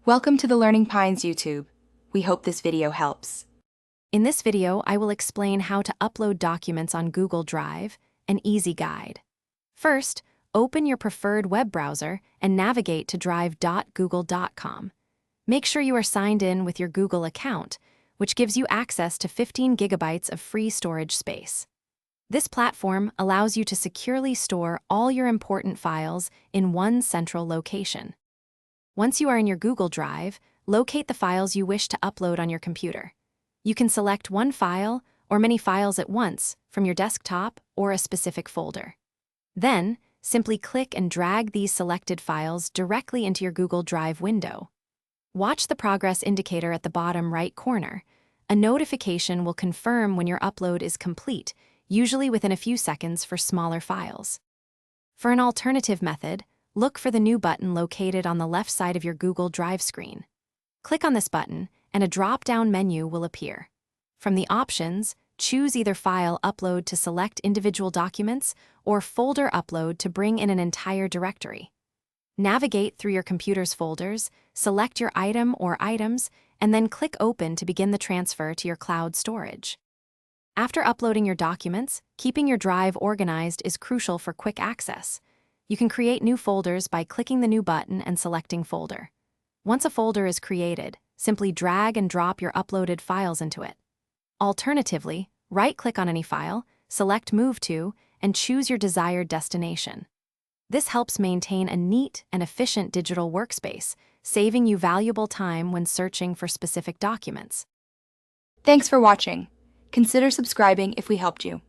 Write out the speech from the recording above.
Welcome to the Learning Pines YouTube. We hope this video helps. In this video, I will explain how to upload documents on Google Drive, an easy guide. First, open your preferred web browser and navigate to drive.google.com. Make sure you are signed in with your Google account, which gives you access to 15 gigabytes of free storage space. This platform allows you to securely store all your important files in one central location. Once you are in your Google Drive, locate the files you wish to upload on your computer. You can select one file or many files at once from your desktop or a specific folder. Then, simply click and drag these selected files directly into your Google Drive window. Watch the progress indicator at the bottom right corner. A notification will confirm when your upload is complete, usually within a few seconds for smaller files. For an alternative method, look for the New button located on the left side of your Google Drive screen. Click on this button, and a drop-down menu will appear. From the options, choose either File Upload to select individual documents or Folder Upload to bring in an entire directory. Navigate through your computer's folders, select your item or items, and then click Open to begin the transfer to your cloud storage. After uploading your documents, keeping your drive organized is crucial for quick access. You can create new folders by clicking the New button and selecting Folder. Once a folder is created, simply drag and drop your uploaded files into it. Alternatively, right-click on any file, select Move to, and choose your desired destination. This helps maintain a neat and efficient digital workspace, saving you valuable time when searching for specific documents. Thanks for watching. Consider subscribing if we helped you.